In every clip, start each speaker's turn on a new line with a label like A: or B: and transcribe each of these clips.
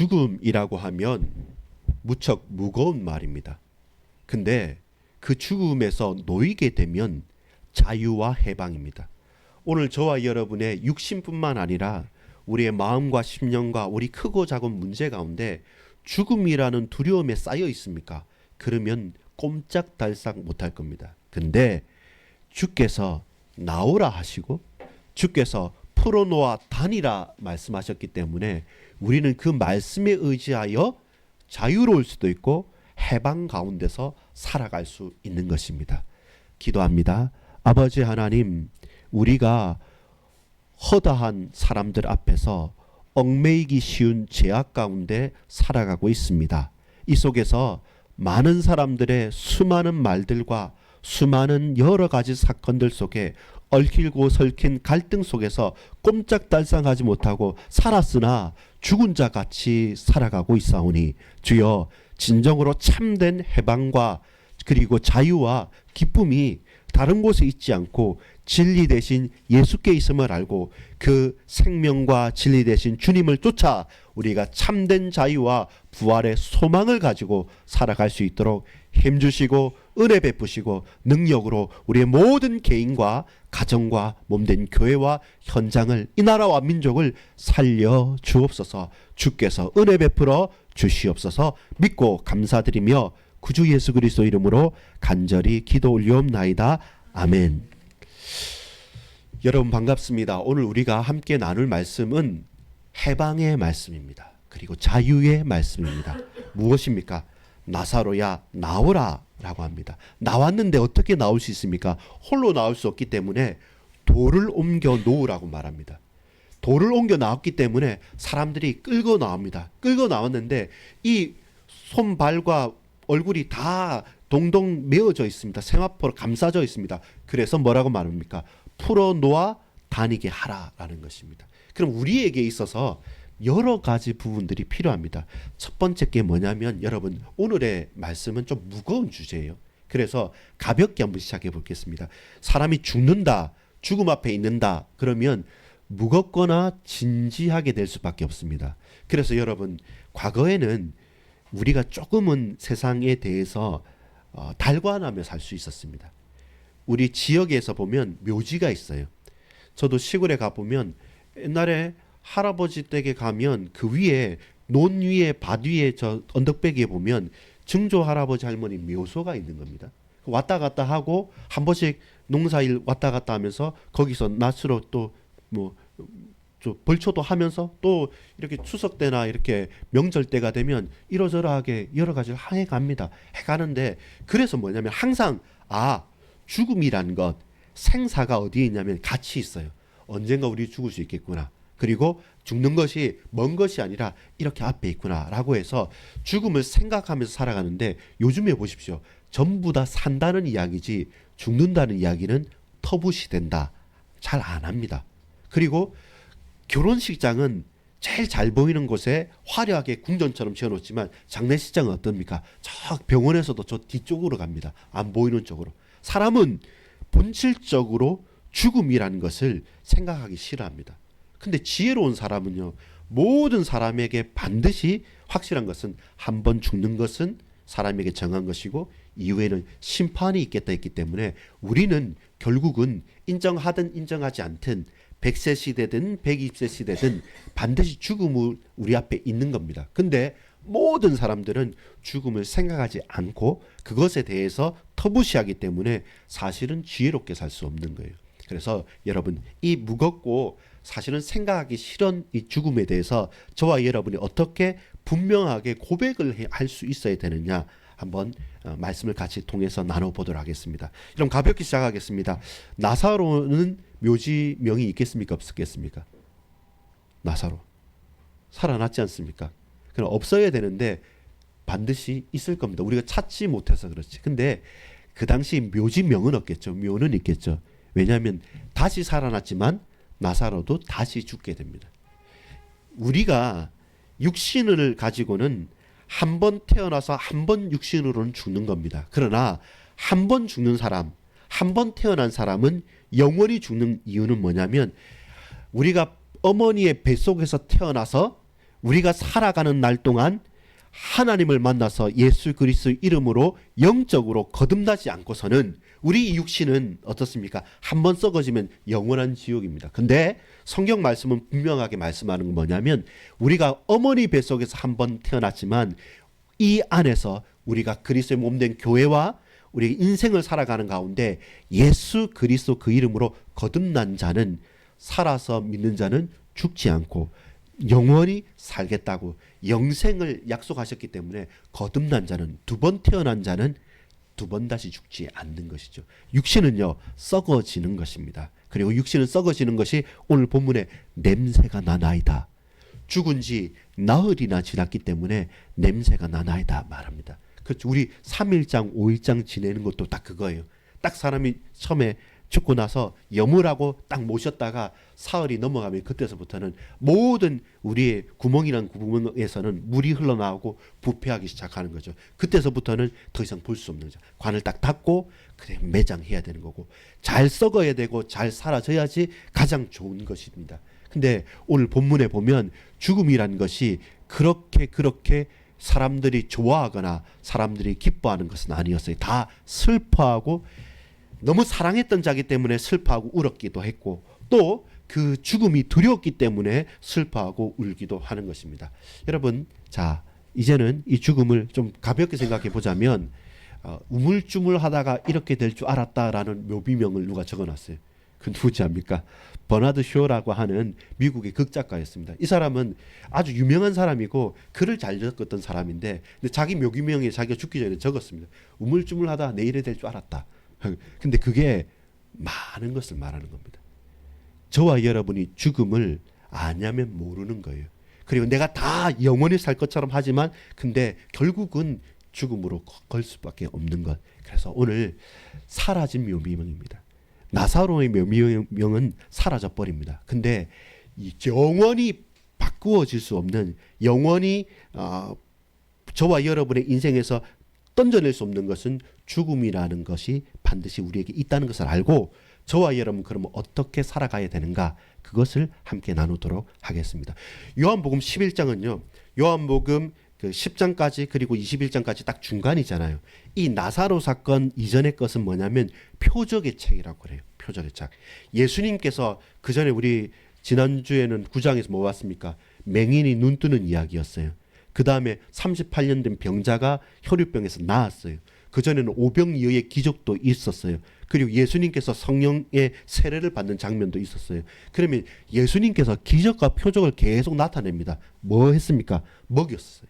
A: 죽음이라고 하면 무척 무거운 말입니다. 근데 그 죽음에서 놓이게 되면 자유와 해방입니다. 오늘 저와 여러분의 육신뿐만 아니라 우리의 마음과 심령과 우리 크고 작은 문제 가운데 죽음이라는 두려움에 쌓여 있습니까? 그러면 꼼짝달싹 못할 겁니다. 근데 주께서 나오라 하시고 주께서 풀어놓아 다니라 말씀하셨기 때문에 우리는 그 말씀에 의지하여 자유로울 수도 있고 해방 가운데서 살아갈 수 있는 것입니다. 기도합니다. 아버지 하나님, 우리가 허다한 사람들 앞에서 얽매이기 쉬운 죄악 가운데 살아가고 있습니다. 이 속에서 많은 사람들의 수많은 말들과 수많은 여러 가지 사건들 속에 얽히고 설킨 갈등 속에서 꼼짝달싹하지 못하고 살았으나 죽은 자 같이 살아가고 있사오니 주여, 진정으로 참된 해방과 그리고 자유와 기쁨이 다른 곳에 있지 않고 진리 대신 예수께 있음을 알고 그 생명과 진리 대신 주님을 쫓아 우리가 참된 자유와 부활의 소망을 가지고 살아갈 수 있도록 힘주시고 은혜 베푸시고 능력으로 우리의 모든 개인과 가정과 몸된 교회와 현장을, 이 나라와 민족을 살려 주옵소서. 주께서 은혜 베풀어 주시옵소서. 믿고 감사드리며 구주 예수 그리스도 이름으로 간절히 기도 올리옵나이다. 아멘. 여러분 반갑습니다. 오늘 우리가 함께 나눌 말씀은 해방의 말씀입니다. 그리고 자유의 말씀입니다. 무엇입니까? 나사로야 나오라 라고 합니다. 나왔는데 어떻게 나올 수 있습니까? 홀로 나올 수 없기 때문에 돌을 옮겨 놓으라고 말합니다. 돌을 옮겨 나왔기 때문에 사람들이 끌고 나옵니다. 끌고 나왔는데 이 손발과 얼굴이 다 동동 메어져 있습니다. 세마포로 감싸져 있습니다. 그래서 뭐라고 말합니까? 풀어놓아 다니게 하라라는 것입니다. 그럼 우리에게 있어서 여러 가지 부분들이 필요합니다. 첫 번째 게 뭐냐면, 여러분 오늘의 말씀은 좀 무거운 주제예요. 그래서 가볍게 한번 시작해 보겠습니다. 사람이 죽는다, 죽음 앞에 있는다 그러면 무겁거나 진지하게 될 수밖에 없습니다. 그래서 여러분, 과거에는 우리가 조금은 세상에 대해서 달관하며 살 수 있었습니다. 우리 지역에서 보면 묘지가 있어요. 저도 시골에 가보면 옛날에 할아버지 댁에 가면 그 위에 논 위에 밭 위에 저 언덕배기에 보면 증조 할아버지 할머니 묘소가 있는 겁니다. 왔다 갔다 하고 한 번씩 농사일 왔다 갔다 하면서 거기서 낮으로 또 뭐 벌초도 하면서 또 이렇게 추석 때나 이렇게 명절 때가 되면 이러저러하게 여러 가지를 해갑니다. 해가는데 그래서 뭐냐면 항상 죽음이란 것, 생사가 어디에 있냐면 같이 있어요. 언젠가 우리 죽을 수 있겠구나. 그리고 죽는 것이 먼 것이 아니라 이렇게 앞에 있구나 라고 해서 죽음을 생각하면서 살아가는데, 요즘에 보십시오. 전부 다 산다는 이야기지 죽는다는 이야기는 터부시된다. 잘 안 합니다. 그리고 결혼식장은 제일 잘 보이는 곳에 화려하게 궁전처럼 지어놓지만 장례식장은 어떻습니까? 저 병원에서도 저 뒤쪽으로 갑니다. 안 보이는 쪽으로. 사람은 본질적으로 죽음이라는 것을 생각하기 싫어합니다. 근데 지혜로운 사람은요, 모든 사람에게 반드시 확실한 것은 한 번 죽는 것은 사람에게 정한 것이고 이후에는 심판이 있겠다 했기 때문에 우리는 결국은 인정하든 인정하지 않든 100세 시대든 120세 시대든 반드시 죽음이 우리 앞에 있는 겁니다. 근데 모든 사람들은 죽음을 생각하지 않고 그것에 대해서 터부시하기 때문에 사실은 지혜롭게 살 수 없는 거예요. 그래서 여러분, 이 무겁고 사실은 생각하기 싫은 이 죽음에 대해서 저와 여러분이 어떻게 분명하게 고백을 할 수 있어야 되느냐, 한번 말씀을 같이 통해서 나눠보도록 하겠습니다. 그럼 가볍게 시작하겠습니다. 나사로는 묘지명이 있겠습니까? 없겠습니까? 나사로 살아났지 않습니까? 그럼 없어야 되는데 반드시 있을 겁니다. 우리가 찾지 못해서 그렇지. 근데 그 당시 묘지명은 없겠죠. 묘는 있겠죠. 왜냐하면 다시 살아났지만 나사로도 다시 죽게 됩니다. 우리가 육신을 가지고는 한 번 태어나서 한 번 육신으로는 죽는 겁니다. 그러나 한 번 죽는 사람, 한 번 태어난 사람은 영원히 죽는 이유는 뭐냐면, 우리가 어머니의 뱃속에서 태어나서 우리가 살아가는 날 동안 하나님을 만나서 예수 그리스도 이름으로 영적으로 거듭나지 않고서는 우리 육신은 어떻습니까? 한번 썩어지면 영원한 지옥입니다. 근데 성경 말씀은 분명하게 말씀하는 건 뭐냐면 우리가 어머니 뱃속에서 한번 태어났지만 이 안에서 우리가 그리스도의 몸된 교회와 우리 인생을 살아가는 가운데 예수 그리스도 그 이름으로 거듭난 자는 살아서 믿는 자는 죽지 않고 영원히 살겠다고 영생을 약속하셨기 때문에 거듭난 자는 두 번 태어난 자는 두 번 다시 죽지 않는 것이죠. 육신은요 썩어지는 것입니다. 그리고 육신은 썩어지는 것이 오늘 본문에 냄새가 나나이다. 죽은 지 나흘이나 지났기 때문에 냄새가 나나이다 말합니다. 그렇죠. 우리 3일장 5일장 지내는 것도 딱 그거예요. 딱 사람이 처음에 죽고 나서 여물하고 딱 모셨다가 사흘이 넘어가면 그때서부터는 모든 우리의 구멍이란 구멍에서는 물이 흘러나오고 부패하기 시작하는 거죠. 그때서부터는 더 이상 볼 수 없는 거죠. 관을 딱 닫고 그래 매장해야 되는 거고 잘 썩어야 되고 잘 사라져야지 가장 좋은 것입니다. 근데 오늘 본문에 보면 죽음이란 것이 그렇게 사람들이 좋아하거나 사람들이 기뻐하는 것은 아니었어요. 다 슬퍼하고 너무 사랑했던 자기 때문에 슬퍼하고 울었기도 했고 또 그 죽음이 두려웠기 때문에 슬퍼하고 울기도 하는 것입니다. 여러분, 자 이제는 이 죽음을 좀 가볍게 생각해 보자면 우물쭈물하다가 이렇게 될 줄 알았다라는 묘비명을 누가 적어놨어요. 그 누구지 압니까? 버나드 쇼라고 하는 미국의 극작가였습니다. 이 사람은 아주 유명한 사람이고 글을 잘 적었던 사람인데 근데 자기 묘비명에 자기가 죽기 전에 적었습니다. 우물쭈물하다 내일이 될 줄 알았다. 근데 그게 많은 것을 말하는 겁니다. 저와 여러분이 죽음을 아냐면 모르는 거예요. 그리고 내가 다 영원히 살 것처럼 하지만 근데 결국은 죽음으로 걸 수밖에 없는 것. 그래서 오늘 사라진 묘비명입니다. 나사로의 묘비명은 사라져 버립니다. 근데 영원히 바꾸어질 수 없는 영원히 저와 여러분의 인생에서 던져낼 수 없는 것은 죽음이라는 것이 반드시 우리에게 있다는 것을 알고 저와 여러분 그러면 어떻게 살아가야 되는가 그것을 함께 나누도록 하겠습니다. 요한복음 11장은요. 요한복음 그 10장까지 그리고 21장까지 딱 중간이잖아요. 이 나사로 사건 이전의 것은 뭐냐면 표적의 책이라고 그래요. 표적의 책. 예수님께서 그 전에 우리 지난주에는 9장에서 뭐 봤습니까? 맹인이 눈 뜨는 이야기였어요. 그 다음에 38년 된 병자가 혈유병에서 나았어요. 그전에는 오병이어의 기적도 있었어요. 그리고 예수님께서 성령의 세례를 받는 장면도 있었어요. 그러면 예수님께서 기적과 표적을 계속 나타냅니다. 뭐 했습니까? 먹였어요.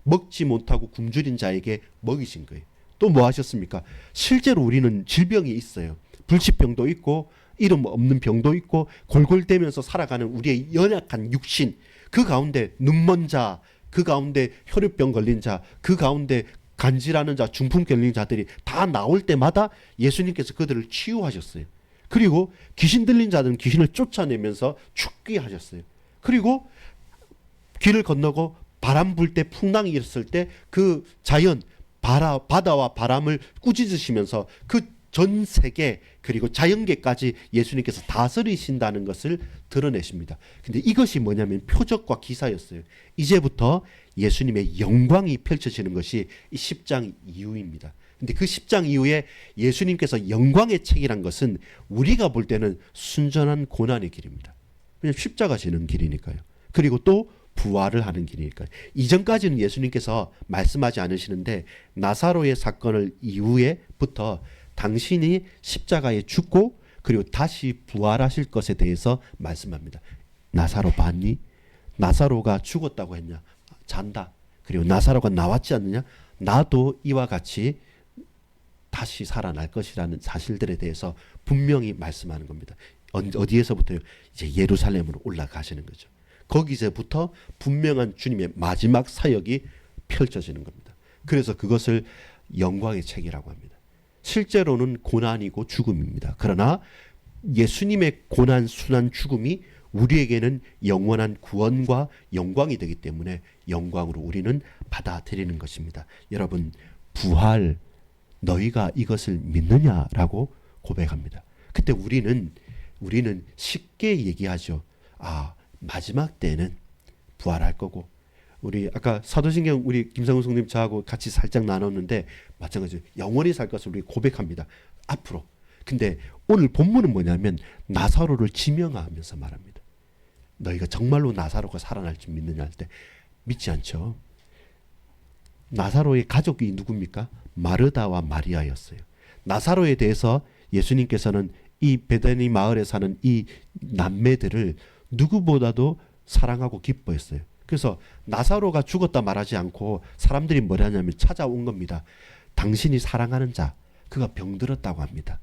A: 먹지 못하고 굶주린 자에게 먹이신 거예요. 또 뭐 하셨습니까? 실제로 우리는 질병이 있어요. 불치병도 있고 이름 없는 병도 있고 골골대면서 살아가는 우리의 연약한 육신 그 가운데 눈먼 자, 그 가운데 혈유병 걸린 자, 그 가운데 간질하는 자, 중풍 걸린 자들이 다 나올 때마다 예수님께서 그들을 치유하셨어요. 그리고 귀신 들린 자들은 귀신을 쫓아내면서 죽게 하셨어요. 그리고 길을 건너고 바람 불 때 풍랑이 일었을 때 그 자연 바다와 바람을 꾸짖으시면서 그 전 세계 그리고 자연계까지 예수님께서 다스리신다는 것을 드러내십니다. 근데 이것이 뭐냐면 표적과 기사였어요. 이제부터 예수님의 영광이 펼쳐지는 것이 이 10장 이후입니다. 근데 그 10장 이후에 예수님께서 영광의 책이란 것은 우리가 볼 때는 순전한 고난의 길입니다. 왜냐하면 십자가 지는 길이니까요. 그리고 또 부활을 하는 길이니까요. 이전까지는 예수님께서 말씀하지 않으시는데 나사로의 사건을 이후에부터 당신이 십자가에 죽고 그리고 다시 부활하실 것에 대해서 말씀합니다. 나사로 봤니? 나사로가 죽었다고 했냐? 잔다. 그리고 나사로가 나왔지 않느냐? 나도 이와 같이 다시 살아날 것이라는 사실들에 대해서 분명히 말씀하는 겁니다. 어디에서부터요? 이제 예루살렘으로 올라가시는 거죠. 거기서부터 분명한 주님의 마지막 사역이 펼쳐지는 겁니다. 그래서 그것을 영광의 책이라고 합니다. 실제로는 고난이고 죽음입니다. 그러나 예수님의 고난, 순환, 죽음이 우리에게는 영원한 구원과 영광이 되기 때문에 영광으로 우리는 받아들이는 것입니다. 여러분, 부활, 너희가 이것을 믿느냐라고 고백합니다. 그때 우리는 쉽게 얘기하죠. 마지막 때는 부활할 거고, 우리 아까 사도신경 우리 김성훈 성님 저하고 같이 살짝 나눴는데 마찬가지로 영원히 살 것을 우리 고백합니다. 앞으로. 근데 오늘 본문은 뭐냐면 나사로를 지명하면서 말합니다. 너희가 정말로 나사로가 살아날 줄 믿느냐 할 때 믿지 않죠. 나사로의 가족이 누굽니까? 마르다와 마리아였어요. 나사로에 대해서 예수님께서는 이 베다니 마을에 사는 이 남매들을 누구보다도 사랑하고 기뻐했어요. 그래서 나사로가 죽었다 말하지 않고 사람들이 뭐라 하냐면 찾아온 겁니다. 당신이 사랑하는 자, 그가 병들었다고 합니다.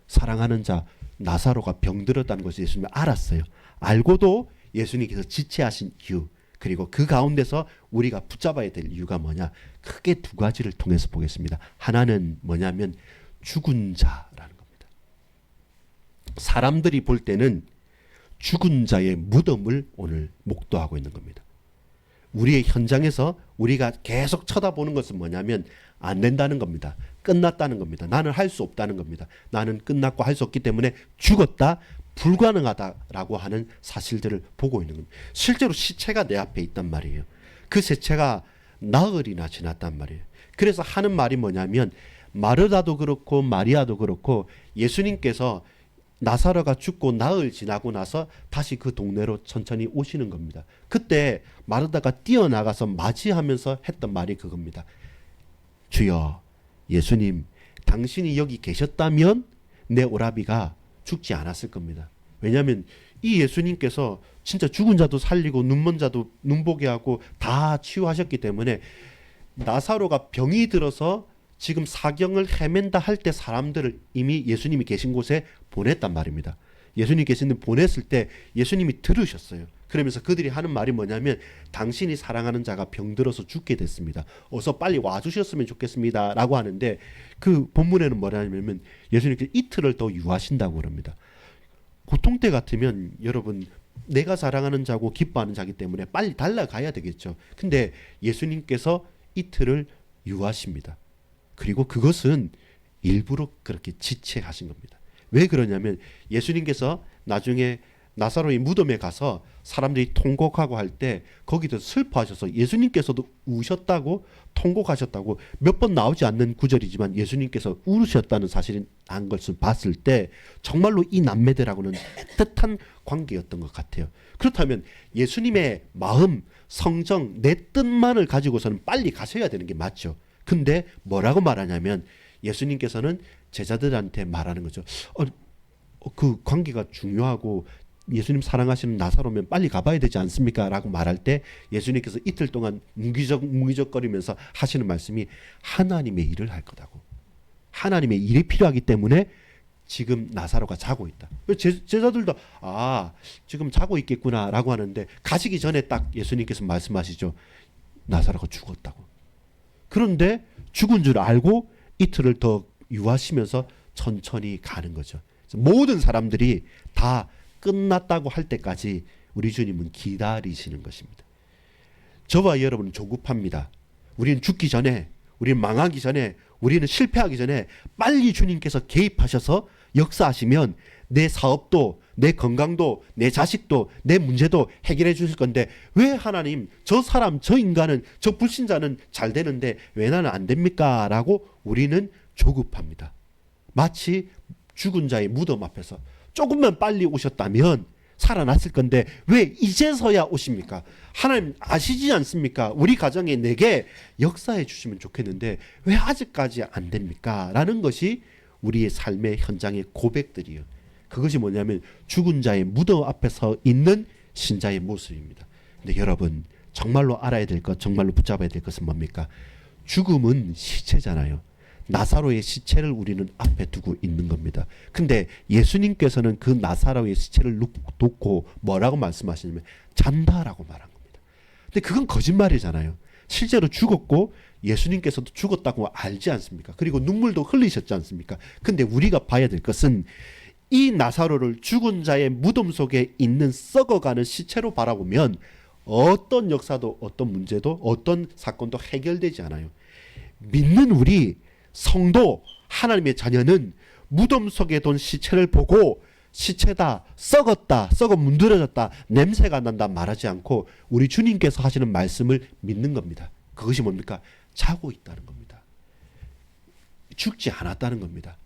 A: 사랑하는 자 나사로가 병들었다는 것을 예수님이 알았어요. 알고도 예수님께서 지체하신 이유, 그리고 그 가운데서 우리가 붙잡아야 될 이유가 뭐냐, 크게 두 가지를 통해서 보겠습니다. 하나는 뭐냐면 죽은 자라는 겁니다. 사람들이 볼 때는 죽은 자의 무덤을 오늘 목도하고 있는 겁니다. 우리의 현장에서 우리가 계속 쳐다보는 것은 뭐냐면 안 된다는 겁니다. 끝났다는 겁니다. 나는 할 수 없다는 겁니다. 나는 끝났고 할 수 없기 때문에 죽었다, 불가능하다라고 하는 사실들을 보고 있는 겁니다. 실제로 시체가 내 앞에 있단 말이에요. 그 시체가 나흘이나 지났단 말이에요. 그래서 하는 말이 뭐냐면 마르다도 그렇고 마리아도 그렇고 예수님께서 나사로가 죽고 나흘 지나고 나서 다시 그 동네로 천천히 오시는 겁니다. 그때 마르다가 뛰어나가서 맞이하면서 했던 말이 그겁니다. 주여, 예수님, 당신이 여기 계셨다면 내 오라비가 죽지 않았을 겁니다. 왜냐하면 이 예수님께서 진짜 죽은 자도 살리고 눈먼 자도 눈보게 하고 다 치유하셨기 때문에 나사로가 병이 들어서 지금 사경을 헤맨다 할 때 사람들을 이미 예수님이 계신 곳에 보냈단 말입니다. 예수님이 계신 데 보냈을 때 예수님이 들으셨어요. 그러면서 그들이 하는 말이 뭐냐면 당신이 사랑하는 자가 병들어서 죽게 됐습니다. 어서 빨리 와주셨으면 좋겠습니다 라고 하는데, 그 본문에는 뭐냐면 예수님께서 이틀을 더 유하신다고 그럽니다. 보통 때 같으면 여러분 내가 사랑하는 자고 기뻐하는 자기 때문에 빨리 달려가야 되겠죠. 근데 예수님께서 이틀을 유하십니다. 그리고 그것은 일부러 그렇게 지체하신 겁니다. 왜 그러냐면 예수님께서 나중에 나사로의 무덤에 가서 사람들이 통곡하고 할 때 거기도 슬퍼하셔서 예수님께서도 우셨다고 통곡하셨다고 몇 번 나오지 않는 구절이지만 예수님께서 울으셨다는 사실이 난 것을 봤을 때 정말로 이 남매들하고는 애틋한 관계였던 것 같아요. 그렇다면 예수님의 마음, 성정, 내 뜻만을 가지고서는 빨리 가셔야 되는 게 맞죠. 근데 뭐라고 말하냐면 예수님께서는 제자들한테 말하는 거죠. 그 관계가 중요하고 예수님 사랑하시는 나사로면 빨리 가봐야 되지 않습니까? 라고 말할 때 예수님께서 이틀 동안 무기적거리면서 하시는 말씀이 하나님의 일을 할 거다고. 하나님의 일이 필요하기 때문에 지금 나사로가 자고 있다. 제자들도 지금 자고 있겠구나 라고 하는데 가시기 전에 딱 예수님께서 말씀하시죠. 나사로가 죽었다고. 그런데 죽은 줄 알고 이틀을 더 유하시면서 천천히 가는 거죠. 모든 사람들이 다 끝났다고 할 때까지 우리 주님은 기다리시는 것입니다. 저와 여러분은 조급합니다. 우리는 죽기 전에, 우리는 망하기 전에, 우리는 실패하기 전에 빨리 주님께서 개입하셔서 역사하시면 내 사업도, 내 건강도, 내 자식도, 내 문제도 해결해 주실 건데 왜 하나님 저 사람, 저 인간은, 저 불신자는 잘 되는데 왜 나는 안 됩니까? 라고 우리는 조급합니다. 마치 죽은 자의 무덤 앞에서 조금만 빨리 오셨다면 살아났을 건데 왜 이제서야 오십니까? 하나님 아시지 않습니까? 우리 가정에 내게 역사해 주시면 좋겠는데 왜 아직까지 안 됩니까? 라는 것이 우리의 삶의 현장의 고백들이에요. 그것이 뭐냐면 죽은 자의 무덤 앞에 서 있는 신자의 모습입니다. 근데 여러분 정말로 알아야 될 것, 정말로 붙잡아야 될 것은 뭡니까? 죽음은 시체잖아요. 나사로의 시체를 우리는 앞에 두고 있는 겁니다. 근데 예수님께서는 그 나사로의 시체를 놓고 뭐라고 말씀하시냐면 잔다라고 말한 겁니다. 근데 그건 거짓말이잖아요. 실제로 죽었고 예수님께서도 죽었다고 알지 않습니까? 그리고 눈물도 흘리셨지 않습니까? 근데 우리가 봐야 될 것은 이 나사로를 죽은 자의 무덤 속에 있는 썩어가는 시체로 바라보면 어떤 역사도, 어떤 문제도, 어떤 사건도 해결되지 않아요. 믿는 우리 성도, 하나님의 자녀는 무덤 속에 둔 시체를 보고 시체다, 썩었다, 썩어 문드러졌다, 냄새가 난다 말하지 않고 우리 주님께서 하시는 말씀을 믿는 겁니다. 그것이 뭡니까? 자고 있다는 겁니다. 죽지 않았다는 겁니다.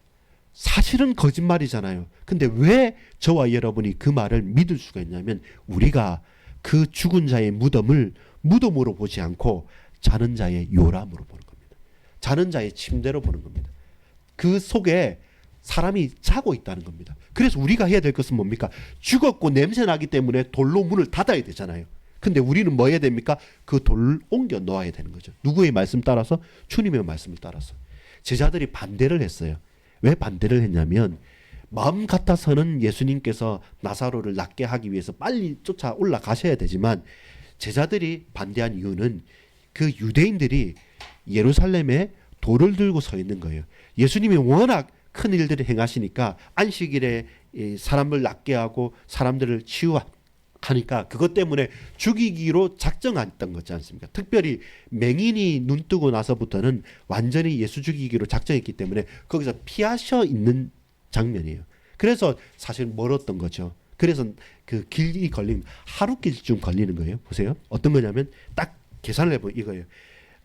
A: 사실은 거짓말이잖아요. 근데 왜 저와 여러분이 그 말을 믿을 수가 있냐면 우리가 그 죽은 자의 무덤을 무덤으로 보지 않고 자는 자의 요람으로 보는 겁니다. 자는 자의 침대로 보는 겁니다. 그 속에 사람이 자고 있다는 겁니다. 그래서 우리가 해야 될 것은 뭡니까? 죽었고 냄새 나기 때문에 돌로 문을 닫아야 되잖아요. 근데 우리는 뭐 해야 됩니까? 그 돌을 옮겨 놓아야 되는 거죠. 누구의 말씀 따라서? 주님의 말씀을 따라서. 제자들이 반대를 했어요. 왜 반대를 했냐면 마음 같아서는 예수님께서 나사로를 낫게 하기 위해서 빨리 쫓아 올라가셔야 되지만 제자들이 반대한 이유는 그 유대인들이 예루살렘에 돌을 들고 서 있는 거예요. 예수님이 워낙 큰 일들을 행하시니까 안식일에 사람을 낫게 하고 사람들을 치유하니까 그것 때문에 죽이기로 작정했던 거지 않습니까? 특별히 맹인이 눈 뜨고 나서부터는 완전히 예수 죽이기로 작정했기 때문에 거기서 피하셔 있는 장면이에요. 그래서 사실 멀었던 거죠. 그래서 그 길이 걸리면 하루길쯤 걸리는 거예요. 보세요. 어떤 거냐면 딱 계산을 해보면 이거예요.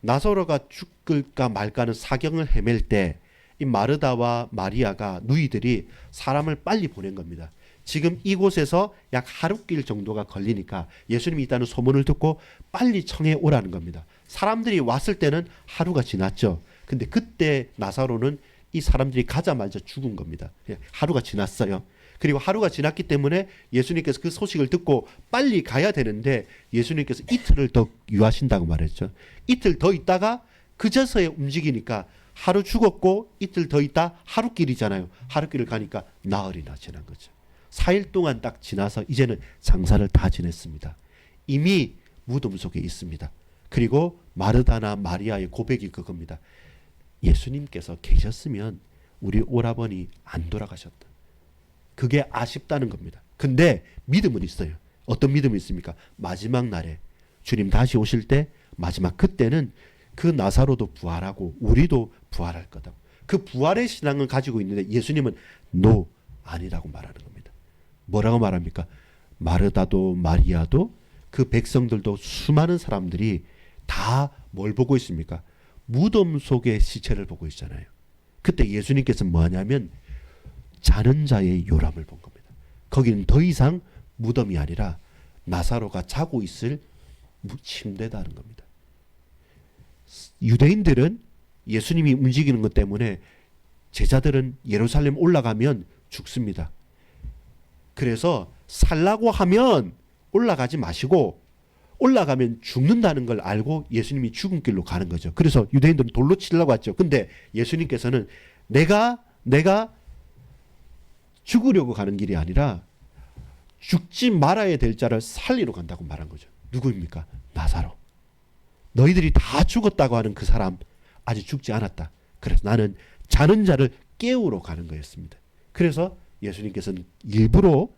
A: 나사로가 죽을까 말까는 사경을 헤맬 때 이 마르다와 마리아가 누이들이 사람을 빨리 보낸 겁니다. 지금 이곳에서 약 하루길 정도가 걸리니까 예수님이 있다는 소문을 듣고 빨리 청해 오라는 겁니다. 사람들이 왔을 때는 하루가 지났죠. 근데 그때 나사로는 이 사람들이 가자마자 죽은 겁니다. 하루가 지났어요. 그리고 하루가 지났기 때문에 예수님께서 그 소식을 듣고 빨리 가야 되는데 예수님께서 이틀을 더 유하신다고 말했죠. 이틀 더 있다가 그제서야 움직이니까 하루 죽었고 이틀 더 있다 하루길이잖아요. 하루길을 가니까 나흘이나 지난 거죠. 4일 동안 딱 지나서 이제는 장사를 다 지냈습니다. 이미 무덤 속에 있습니다. 그리고 마르다나 마리아의 고백이 그겁니다. 예수님께서 계셨으면 우리 오라버니 안 돌아가셨다. 그게 아쉽다는 겁니다. 근데 믿음은 있어요. 어떤 믿음이 있습니까? 마지막 날에 주님 다시 오실 때 마지막 그때는 그 나사로도 부활하고 우리도 부활할 거다. 그 부활의 신앙을 가지고 있는데 예수님은 no, 아니라고 말하는 겁니다. 뭐라고 말합니까? 마르다도 마리아도 그 백성들도 수많은 사람들이 다 뭘 보고 있습니까? 무덤 속의 시체를 보고 있잖아요. 그때 예수님께서 뭐 하냐면 자는 자의 요람을 본 겁니다. 거기는 더 이상 무덤이 아니라 나사로가 자고 있을 침대다는 겁니다. 유대인들은 예수님이 움직이는 것 때문에 제자들은 예루살렘 올라가면 죽습니다. 그래서 살라고 하면 올라가지 마시고 올라가면 죽는다는 걸 알고 예수님이 죽은 길로 가는 거죠. 그래서 유대인들은 돌로 치려고 했죠. 근데 예수님께서는 내가 죽으려고 가는 길이 아니라 죽지 말아야 될 자를 살리러 간다고 말한 거죠. 누구입니까? 나사로. 너희들이 다 죽었다고 하는 그 사람 아직 죽지 않았다. 그래서 나는 자는 자를 깨우러 가는 거였습니다. 그래서 예수님께서는 일부러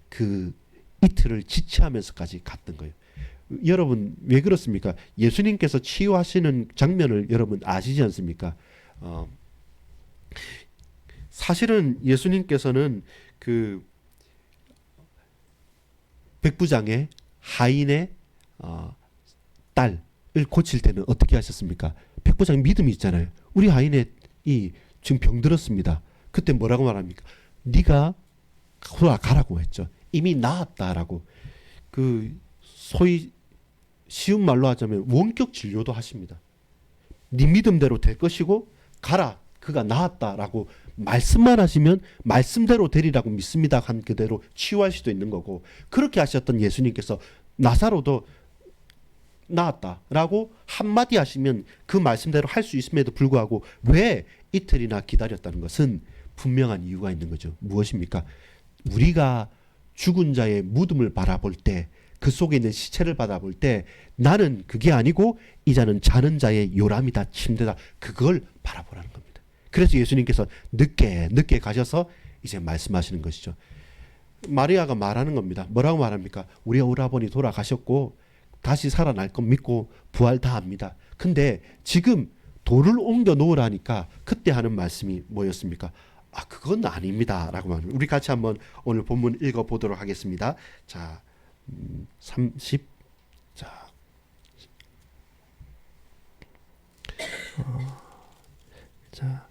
A: 그 이틀을 지체하면서까지 갔던 거예요. 여러분 왜 그렇습니까? 예수님께서 치유하시는 장면을 여러분 아시지 않습니까? 사실은 예수님께서는 그 백부장의 하인의 딸을 고칠 때는 어떻게 하셨습니까? 백부장 믿음이 있잖아요. 우리 하인의 이 지금 병들었습니다. 그때 뭐라고 말합니까? 네가 가라고 했죠. 이미 나았다라고. 그 소위 쉬운 말로 하자면 원격 진료도 하십니다. 네 믿음대로 될 것이고 가라. 그가 나았다라고 말씀만 하시면 말씀대로 되리라고 믿습니다. 한 그대로 치유할 수도 있는 거고 그렇게 하셨던 예수님께서 나사로도 나았다라고 한마디 하시면 그 말씀대로 할 수 있음에도 불구하고 왜 이틀이나 기다렸다는 것은 분명한 이유가 있는 거죠. 무엇입니까? 우리가 죽은 자의 무덤을 바라볼 때 그 속에 있는 시체를 바라볼 때 나는 그게 아니고 이 자는 자는 자의 요람이다 침대다 그걸 바라보라는 겁니다. 그래서 예수님께서 늦게 가셔서 이제 말씀하시는 것이죠. 마리아가 말하는 겁니다. 뭐라고 말합니까? 우리 오라버니 돌아가셨고 다시 살아날 것 믿고 부활 다 합니다. 근데 지금 돌을 옮겨 놓으라니까 그때 하는 말씀이 뭐였습니까? 그건 아닙니다라고 말합니다. 우리 같이 한번 오늘 본문 읽어보도록 하겠습니다. 자, 30. 자, 자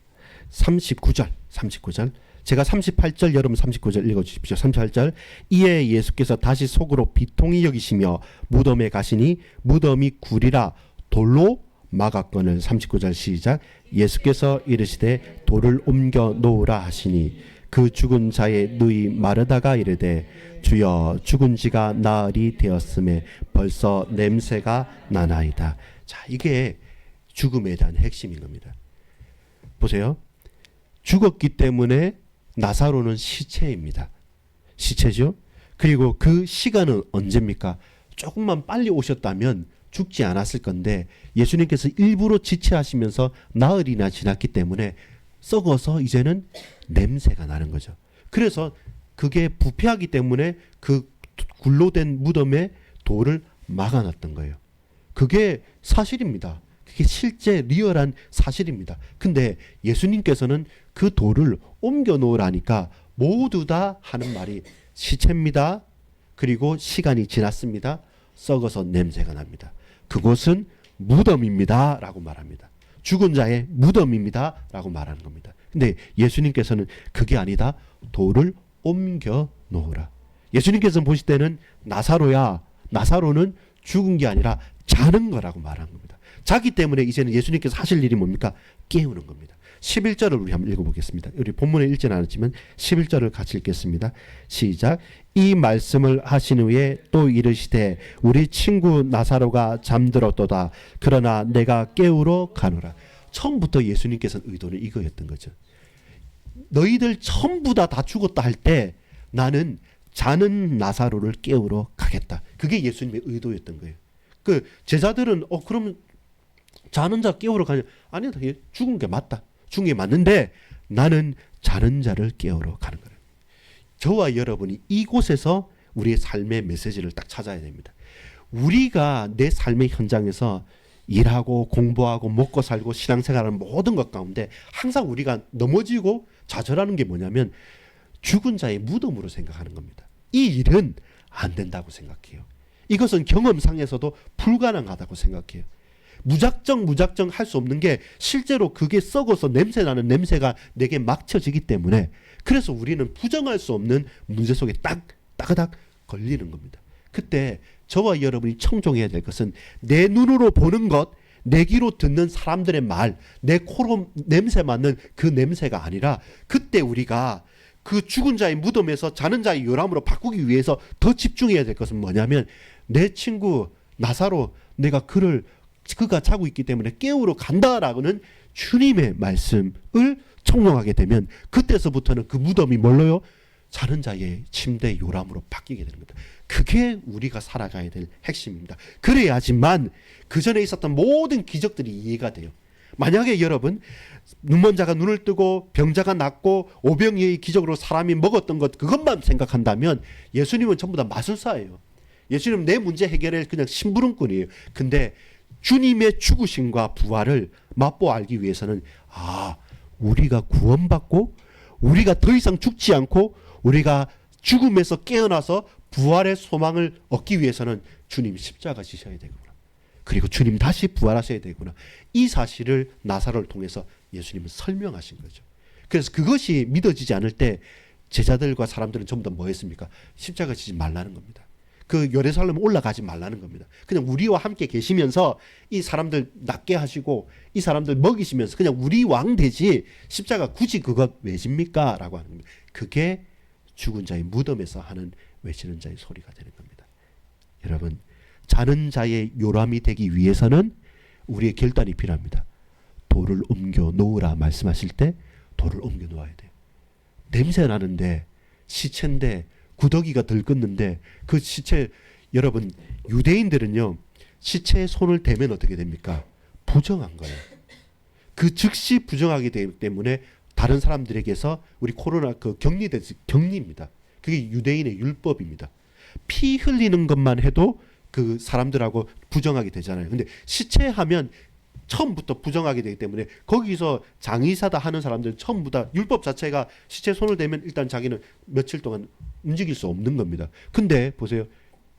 A: 39절. 제가 38절, 여러분 39절 읽어주십시오. 38절. 이에 예수께서 다시 속으로 비통히 여기시며 무덤에 가시니 무덤이 굴이라 돌로 막았거늘. 39절 시작. 예수께서 이르시되 돌을 옮겨 놓으라 하시니 그 죽은 자의 누이 마르다가 이르되 주여 죽은 지가 나흘이 되었음에 벌써 냄새가 나나이다. 자, 이게 죽음에 대한 핵심인 겁니다. 보세요. 죽었기 때문에 나사로는 시체입니다. 시체죠. 그리고 그 시간은 언제입니까? 조금만 빨리 오셨다면 죽지 않았을 건데 예수님께서 일부러 지체하시면서 나흘이나 지났기 때문에 썩어서 이제는 냄새가 나는 거죠. 그래서 그게 부패하기 때문에 그 굴로 된 무덤에 돌을 막아놨던 거예요. 그게 사실입니다. 그게 실제 리얼한 사실입니다. 근데 예수님께서는 그 돌을 옮겨 놓으라니까 모두 다 하는 말이 시체입니다. 그리고 시간이 지났습니다. 썩어서 냄새가 납니다. 그곳은 무덤입니다. 라고 말합니다. 죽은 자의 무덤입니다. 라고 말하는 겁니다. 근데 예수님께서는 그게 아니다. 돌을 옮겨 놓으라. 예수님께서는 보실 때는 나사로는 죽은 게 아니라 자는 거라고 말한 겁니다. 자기 때문에 이제는 예수님께서 하실 일이 뭡니까? 깨우는 겁니다. 11절을 우리 한번 읽어보겠습니다. 우리 본문에 읽지는 않았지만 11절을 같이 읽겠습니다. 시작. 이 말씀을 하신 후에 또 이르시되 우리 친구 나사로가 잠들었도다. 그러나 내가 깨우러 가노라. 처음부터 예수님께서는 의도는 이거였던 거죠. 너희들 전부 다 죽었다 할 때 나는 자는 나사로를 깨우러 가겠다. 그게 예수님의 의도였던 거예요. 그 제자들은 그럼 자는 자 깨우러 가냐? 아니다. 죽은 게 맞다. 죽은 게 맞는데 나는 자는 자를 깨우러 가는 거예요. 저와 여러분이 이곳에서 우리의 삶의 메시지를 딱 찾아야 됩니다. 우리가 내 삶의 현장에서 일하고 공부하고 먹고 살고 신앙생활하는 모든 것 가운데 항상 우리가 넘어지고 좌절하는 게 뭐냐면 죽은 자의 무덤으로 생각하는 겁니다. 이 일은 안 된다고 생각해요. 이것은 경험상에서도 불가능하다고 생각해요. 무작정 할 수 없는 게 실제로 그게 썩어서 냄새나는 냄새가 내게 막혀지기 때문에 그래서 우리는 부정할 수 없는 문제 속에 따그닥 걸리는 겁니다. 그때 저와 여러분이 청종해야 될 것은 내 눈으로 보는 것, 내 귀로 듣는 사람들의 말, 내 코로 냄새 맡는 그 냄새가 아니라 그때 우리가 그 죽은 자의 무덤에서 자는 자의 요람으로 바꾸기 위해서 더 집중해야 될 것은 뭐냐면 내 친구 나사로 내가 그가 자고 있기 때문에 깨우러 간다라고는 주님의 말씀을 청룡하게 되면 그때서부터는 그 무덤이 뭘로요? 자는 자의 침대 요람으로 바뀌게 되는 겁니다. 그게 우리가 살아가야 될 핵심입니다. 그래야지만 그 전에 있었던 모든 기적들이 이해가 돼요. 만약에 여러분 눈먼 자가 눈을 뜨고 병자가 낫고 오병이의 기적으로 사람이 먹었던 것 그것만 생각한다면 예수님은 전부 다 마술사예요. 예수님은 내 문제 해결에 그냥 심부름꾼이에요. 근데 주님의 죽으심과 부활을 맛보 알기 위해서는 우리가 구원받고 우리가 더 이상 죽지 않고 우리가 죽음에서 깨어나서 부활의 소망을 얻기 위해서는 주님이 십자가 지셔야 되구나. 그리고 주님 다시 부활하셔야 되구나. 이 사실을 나사로를 통해서 예수님은 설명하신 거죠. 그래서 그것이 믿어지지 않을 때 제자들과 사람들은 전부 다 뭐 했습니까? 십자가 지지 말라는 겁니다. 그 예루살렘 올라가지 말라는 겁니다. 그냥 우리와 함께 계시면서 이 사람들 낫게 하시고 이 사람들 먹이시면서 그냥 우리 왕 되지 십자가 굳이 그거 왜 집니까? 라고 하는 겁니다. 그게 죽은 자의 무덤에서 하는 외치는 자의 소리가 되는 겁니다. 여러분, 자는 자의 요람이 되기 위해서는 우리의 결단이 필요합니다. 돌을 옮겨 놓으라 말씀하실 때 돌을 옮겨 놓아야 돼요. 냄새 나는데 시체인데 구더기가 들끓는데 그 시체, 여러분 유대인들은요 시체에 손을 대면 어떻게 됩니까? 부정한 거예요. 그 즉시 부정하게 되기 때문에 다른 사람들에게서 우리 코로나 격리입니다. 그게 유대인의 율법입니다. 피 흘리는 것만 해도 그 사람들하고 부정하게 되잖아요. 근데 시체 하면 처음부터 부정하게 되기 때문에 거기서 장의사다 하는 사람들은 처음부터 다 율법 자체가 시체에 손을 대면 일단 자기는 며칠 동안 움직일 수 없는 겁니다. 근데 보세요.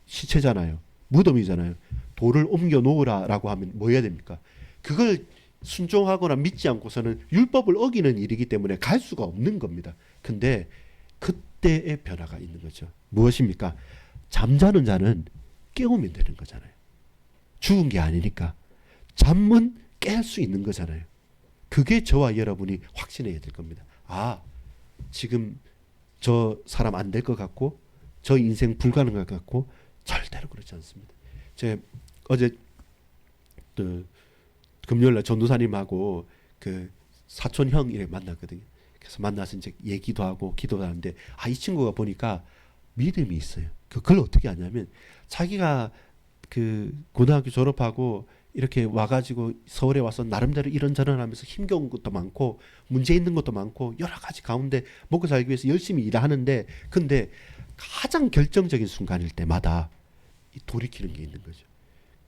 A: 시체잖아요. 무덤이잖아요. 돌을 옮겨 놓으라라고 하면 뭐 해야 됩니까? 그걸 순종하거나 믿지 않고서는 율법을 어기는 일이기 때문에 갈 수가 없는 겁니다. 근데 그때의 변화가 있는 거죠. 무엇입니까? 잠자는 자는 깨우면 되는 거잖아요. 죽은 게 아니니까. 잠은 깰 수 있는 거잖아요. 그게 저와 여러분이 확신해야 될 겁니다. 아, 지금 저 사람 안 될 것 같고 저 인생 불가능할 것 같고 절대로 그렇지 않습니다. 제가 어제 그 금요일날 전도사님하고 그 사촌 형 이렇게 만났거든요. 그래서 만나서 이제 얘기도 하고 기도도 하는데 이 친구가 보니까 믿음이 있어요. 그걸 어떻게 하냐면 자기가 그 고등학교 졸업하고 이렇게 와가지고 서울에 와서 나름대로 이런저런 하면서 힘겨운 것도 많고 문제 있는 것도 많고 여러 가지 가운데 먹고 살기 위해서 열심히 일하는데 근데 가장 결정적인 순간일 때마다 돌이키는 게 있는 거죠.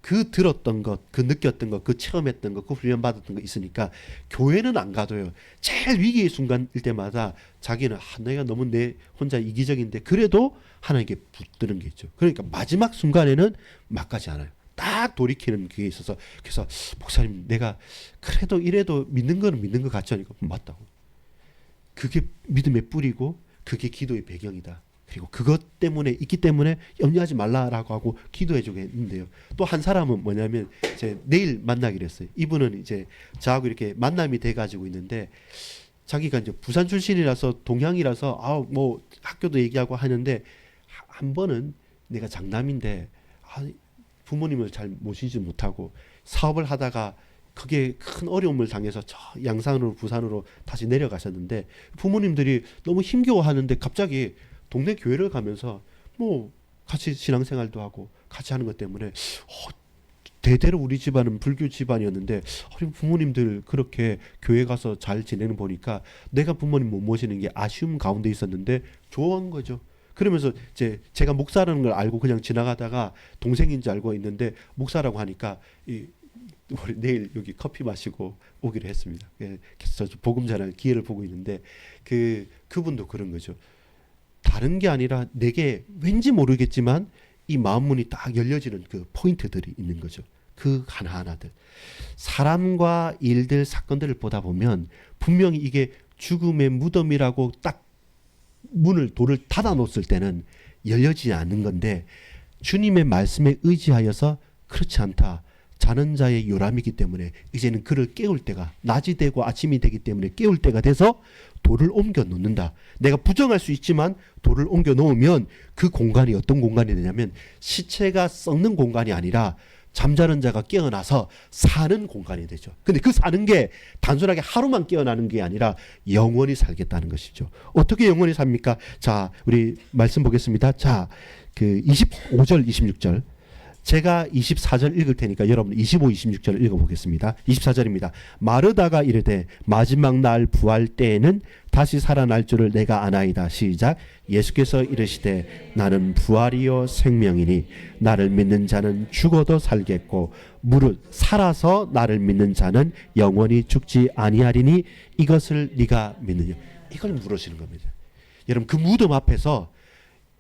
A: 그 들었던 것, 그 느꼈던 것, 그 체험했던 것, 그 훈련받았던 거 있으니까 교회는 안 가도요. 제일 위기의 순간일 때마다 자기는 내가 너무 내 혼자 이기적인데 그래도 하나님께 붙드는 게 있죠. 그러니까 마지막 순간에는 막 가지 않아요. 딱 돌이키는 게 있어서 그래서 목사님 내가 그래도 이래도 믿는 거는 믿는 것 같지 않으니까 맞다고. 그게 믿음의 뿌리고 그게 기도의 배경이다. 그리고 그것 때문에 있기 때문에 염려하지 말라라고 하고 기도해 주게 했는데요. 또 한 사람은 뭐냐면 이제 내일 만나기로 했어요. 이분은 이제 저하고 이렇게 만남이 돼 가지고 있는데 자기가 이제 부산 출신이라서 동양이라서 뭐 학교도 얘기하고 하는데 한 번은 내가 장남인데 부모님을 잘 모시지 못하고 사업을 하다가 그게 큰 어려움을 당해서 저 양산으로 부산으로 다시 내려가셨는데 부모님들이 너무 힘겨워하는데 갑자기 동네 교회를 가면서 뭐 같이 신앙생활도 하고 같이 하는 것 때문에 대대로 우리 집안은 불교 집안이었는데 부모님들 그렇게 교회 가서 잘 지내는 보니까 내가 부모님 못 모시는 게 아쉬움 가운데 있었는데 좋아한 거죠. 그러면서 이제 제가 목사라는 걸 알고 그냥 지나가다가 동생인 줄 알고 있는데 목사라고 하니까 우리 내일 여기 커피 마시고 오기로 했습니다. 그래서 저 복음 전할 기회를 보고 있는데 그분도 그런 거죠. 다른 게 아니라 내게 왠지 모르겠지만 이 마음문이 딱 열려지는 그 포인트들이 있는 거죠. 그 하나하나들. 사람과 일들, 사건들을 보다 보면 분명히 이게 죽음의 무덤이라고 딱 돌을 닫아 놓았을 때는 열려지지 않는 건데 주님의 말씀에 의지하여서 그렇지 않다. 자는 자의 요람이기 때문에 이제는 그를 깨울 때가 낮이 되고 아침이 되기 때문에 깨울 때가 돼서 돌을 옮겨 놓는다. 내가 부정할 수 있지만 돌을 옮겨 놓으면 그 공간이 어떤 공간이 되냐면 시체가 썩는 공간이 아니라 잠자는 자가 깨어나서 사는 공간이 되죠. 근데 그 사는 게 단순하게 하루만 깨어나는 게 아니라 영원히 살겠다는 것이죠. 어떻게 영원히 삽니까? 자, 우리 말씀 보겠습니다. 자, 그 25절, 26절. 제가 24절 읽을 테니까 여러분 25, 26절 읽어보겠습니다. 24절입니다. 마르다가 이르되 마지막 날 부활 때에는 다시 살아날 줄을 내가 아나이다. 시작. 예수께서 이르시되 나는 부활이요 생명이니 나를 믿는 자는 죽어도 살겠고 무릇 살아서 나를 믿는 자는 영원히 죽지 아니하리니 이것을 네가 믿느냐. 이걸 물으시는 겁니다. 여러분 그 무덤 앞에서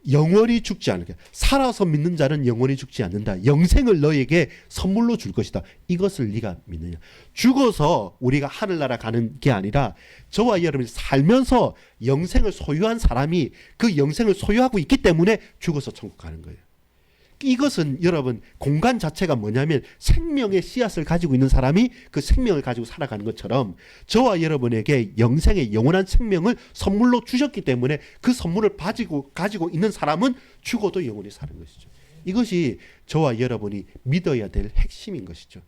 A: 영원히 죽지 않을까. 살아서 믿는 자는 영원히 죽지 않는다. 영생을 너에게 선물로 줄 것이다. 이것을 네가 믿느냐. 죽어서 우리가 하늘나라 가는 게 아니라 저와 여러분이 살면서 영생을 소유한 사람이 그 영생을 소유하고 있기 때문에 죽어서 천국 가는 거예요. 이것은 여러분 공간 자체가 뭐냐면 생명의 씨앗을 가지고 있는 사람이 그 생명을 가지고 살아가는 것처럼 저와 여러분에게 영생의 영원한 생명을 선물로 주셨기 때문에 그 선물을 가지고 있는 사람은 죽어도 영원히 사는 것이죠. 이것이 저와 여러분이 믿어야 될 핵심인 것이죠.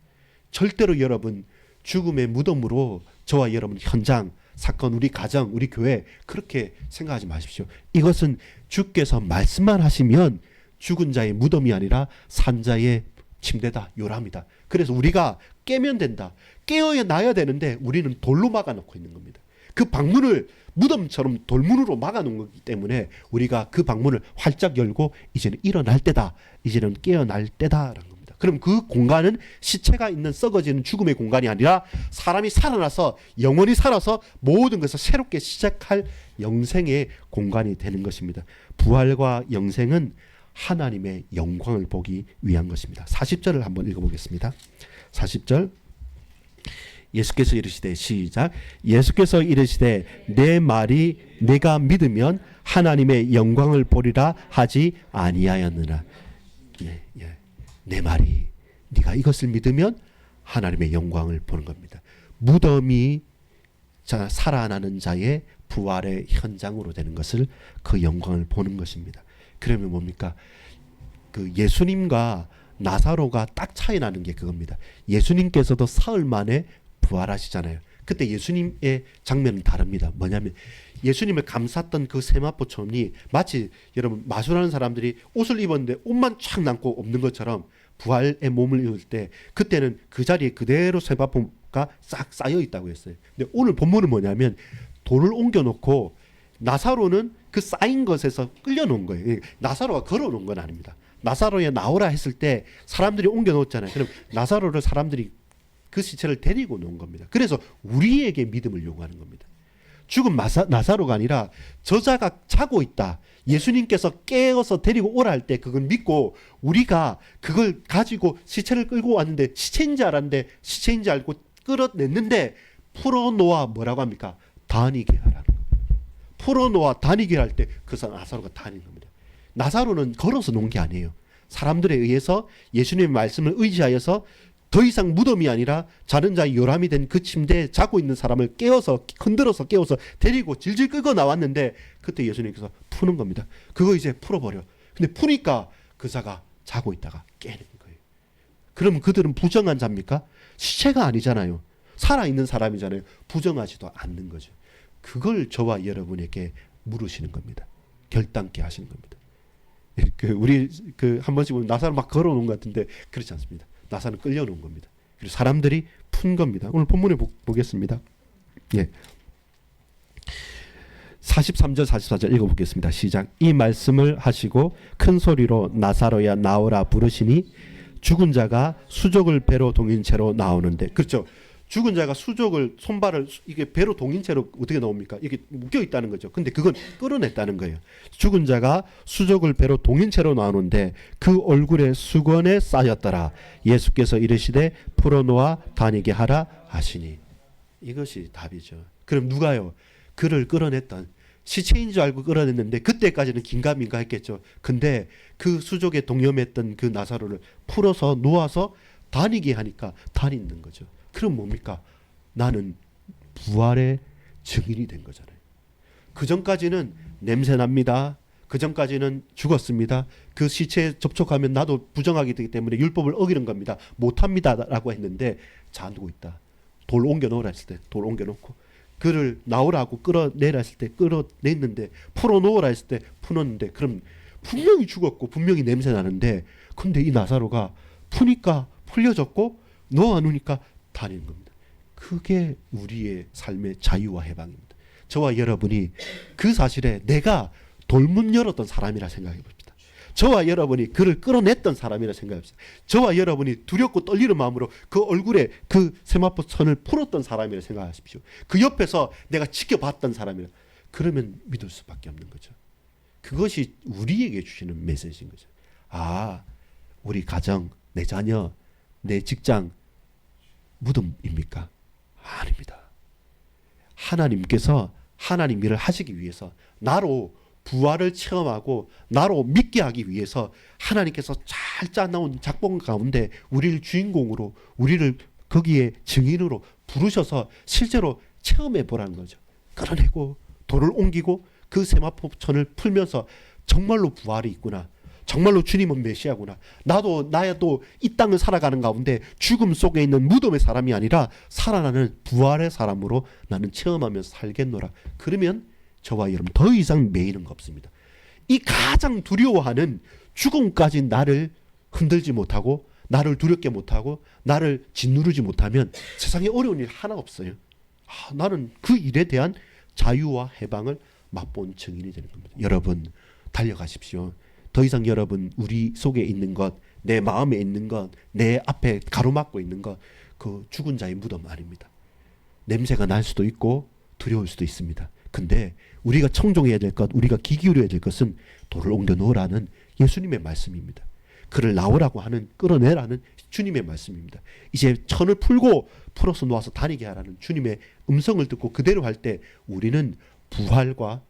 A: 절대로 여러분 죽음의 무덤으로 저와 여러분 현장, 사건, 우리 가정, 우리 교회 그렇게 생각하지 마십시오. 이것은 주께서 말씀만 하시면 죽은 자의 무덤이 아니라 산 자의 침대다, 요람이다. 그래서 우리가 깨면 된다. 깨어야 나야 되는데 우리는 돌로 막아놓고 있는 겁니다. 그 방문을 무덤처럼 돌문으로 막아놓은 거기 때문에 우리가 그 방문을 활짝 열고 이제는 일어날 때다. 이제는 깨어날 때다라는 겁니다. 그럼 그 공간은 시체가 있는 썩어지는 죽음의 공간이 아니라 사람이 살아나서 영원히 살아서 모든 것을 새롭게 시작할 영생의 공간이 되는 것입니다. 부활과 영생은 하나님의 영광을 보기 위한 것입니다. 40절을 한번 읽어보겠습니다. 40절 예수께서 이르시되 시작 예수께서 이르시되 내 말이 내가 믿으면 하나님의 영광을 보리라 하지 아니하였느냐. 내 말이 네가 이것을 믿으면 하나님의 영광을 보는 겁니다. 무덤이 살아나는 자의 부활의 현장으로 되는 것을 그 영광을 보는 것입니다. 그러면 뭡니까? 그 예수님과 나사로가 딱 차이 나는 게 그겁니다. 예수님께서도 사흘 만에 부활하시잖아요. 그때 예수님의 장면은 다릅니다. 뭐냐면 예수님을 감쌌던 그 세마포촌이 마치 여러분 마술하는 사람들이 옷을 입었는데 옷만 촥 남고 없는 것처럼 부활의 몸을 입을 때 그때는 그 자리에 그대로 세마포가 싹 쌓여 있다고 했어요. 근데 오늘 본문은 뭐냐면 돌을 옮겨놓고 나사로는 그 쌓인 것에서 끌려놓은 거예요. 나사로가 걸어놓은 건 아닙니다. 나사로에 나오라 했을 때 사람들이 옮겨놓았잖아요. 그럼 나사로를 사람들이 그 시체를 데리고 놓은 겁니다. 그래서 우리에게 믿음을 요구하는 겁니다. 죽은 나사로가 아니라 저자가 자고 있다. 예수님께서 깨어서 데리고 오라 할 때 그걸 믿고 우리가 그걸 가지고 시체를 끌고 왔는데 시체인 줄 알았는데 시체인 줄 알고 끌어냈는데 풀어놓아 뭐라고 합니까? 다니게 하라는 겁니다. 풀어놓아 다니게 할 때 그 나사로가 다니는 겁니다. 나사로는 걸어서 놓은 게 아니에요. 사람들에 의해서 예수님의 말씀을 의지하여서 더 이상 무덤이 아니라 자는 자의 요람이 된 그 침대에 자고 있는 사람을 깨워서 흔들어서 깨워서 데리고 질질 끌고 나왔는데 그때 예수님께서 푸는 겁니다. 그거 이제 풀어버려. 근데 푸니까 그 자가 자고 있다가 깨는 거예요. 그러면 그들은 부정한 자입니까? 시체가 아니잖아요. 살아있는 사람이잖아요. 부정하지도 않는 거죠. 그걸 저와 여러분에게 물으시는 겁니다. 결단케 하시는 겁니다. 우리 한 번씩 보면 나사를 막 걸어놓은 것 같은데 그렇지 않습니다. 나사는 끌려놓은 겁니다. 그리고 사람들이 푼 겁니다. 오늘 본문에 보겠습니다. 예. 43절 44절 읽어보겠습니다. 시작. 이 말씀을 하시고 큰 소리로 나사로야 나오라 부르시니 죽은 자가 수족을 배로 동인 채로 나오는데 그렇죠. 죽은 자가 수족을 손발을 이게 배로 동인 채로 어떻게 나옵니까? 이게 묶여 있다는 거죠. 근데 그건 끌어냈다는 거예요. 죽은 자가 수족을 배로 동인 채로 나오는데 그 얼굴에 수건에 쌓였더라. 예수께서 이르시되 풀어놓아 다니게 하라 하시니. 이것이 답이죠. 그럼 누가요? 그를 끌어냈던 시체인 줄 알고 끌어냈는데 그때까지는 긴가민가 했겠죠. 근데 그 수족에 동염했던 그 나사로를 풀어서 놓아서 다니게 하니까 다니는 거죠. 그럼 뭡니까? 나는 부활의 증인이 된 거잖아요. 그 전까지는 냄새 납니다. 그 전까지는 죽었습니다. 그 시체에 접촉하면 나도 부정하게 되기 때문에 율법을 어기는 겁니다. 못합니다 라고 했는데 자누고 있다. 돌 옮겨놓으라 했을 때 돌 옮겨놓고 그를 나오라고 끌어내라 했을 때 끌어냈는데 풀어놓으라 했을 때 풀었는데 그럼 분명히 죽었고 분명히 냄새 나는데 근데 이 나사로가 푸니까 풀려졌고 놓아놓으니까 다니는 겁니다. 그게 우리의 삶의 자유와 해방입니다. 저와 여러분이 그 사실에 내가 돌문 열었던 사람이라 생각해 봅시다. 저와 여러분이 그를 끌어냈던 사람이라 생각해 봅시다. 저와 여러분이 두렵고 떨리는 마음으로 그 얼굴에 그 세마포 천을 풀었던 사람이라 생각하십시오. 그 옆에서 내가 지켜봤던 사람이라. 그러면 믿을 수밖에 없는 거죠. 그것이 우리에게 주시는 메시지인 거죠. 아, 우리 가정, 내 자녀, 내 직장 무덤입니까? 아닙니다. 하나님께서 하나님 일을 하시기 위해서 나로 부활을 체험하고 나로 믿게 하기 위해서 하나님께서 잘 짜놓은 작품 가운데 우리를 주인공으로 우리를 거기에 증인으로 부르셔서 실제로 체험해 보라는 거죠. 끌어내고 돌을 옮기고 그 세마포천을 풀면서 정말로 부활이 있구나. 정말로 주님은 메시아구나. 나도 이 땅을 살아가는 가운데 죽음 속에 있는 무덤의 사람이 아니라 살아나는 부활의 사람으로 나는 체험하면서 살겠노라. 그러면 저와 여러분 더 이상 매이는 거 없습니다. 이 가장 두려워하는 죽음까지 나를 흔들지 못하고 나를 두렵게 못하고 나를 짓누르지 못하면 세상에 어려운 일 하나 없어요. 나는 그 일에 대한 자유와 해방을 맛본 증인이 되는 겁니다. 여러분 달려가십시오. 더 이상 여러분 우리 속에 있는 것 내 마음에 있는 것, 내 앞에 가로막고 있는 것, 그 죽은 자의 무덤 아닙니다. 냄새가 날 수도 있고 두려울 수도 있습니다. 근데 우리가 청종해야 될 것, 우리가 귀 기울여야 될 것은 돌을 옮겨 놓으라는 예수님의 말씀입니다. 그를 나오라고 하는, 끌어내라는 주님의 말씀입니다. 이제 천을 풀어서 놓아서 다니게 하라는 주님의 음성을 듣고 그대로 할 때 우리는 부활과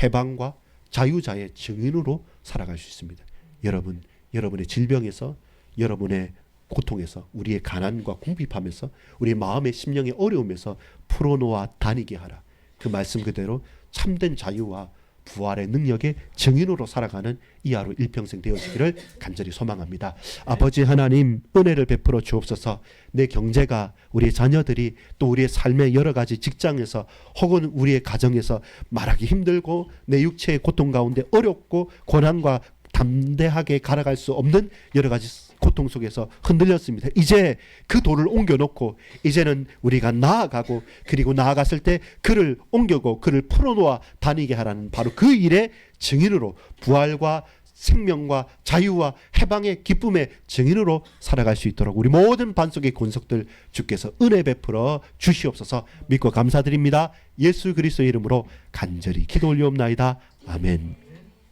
A: 해방과 자유자의 증인으로 살아갈 수 있습니다. 여러분, 여러분의 질병에서, 여러분의 고통에서, 우리의 가난과 궁핍함에서, 우리의 마음의 심령의 어려움에서 풀어놓아 다니게 하라. 그 말씀 그대로 참된 자유와 부활의 능력의 증인으로 살아가는 이 하루 일평생 되어지기를 간절히 소망합니다. 아버지 하나님, 은혜를 베풀어 주옵소서. 내 경제가, 우리의 자녀들이, 또 우리의 삶의 여러 가지 직장에서 혹은 우리의 가정에서 말하기 힘들고 내 육체의 고통 가운데 어렵고 고난과 담대하게 갈아갈 수 없는 여러 가지 고통 속에서 흔들렸습니다. 이제 그 돌을 옮겨놓고 이제는 우리가 나아가고, 그리고 나아갔을 때 그를 옮겨고 그를 풀어놓아 다니게 하라는 바로 그 일의 증인으로, 부활과 생명과 자유와 해방의 기쁨의 증인으로 살아갈 수 있도록 우리 모든 반석의 권속들 주께서 은혜 베풀어 주시옵소서. 믿고 감사드립니다. 예수 그리스도의 이름으로 간절히 기도 올리옵나이다. 아멘.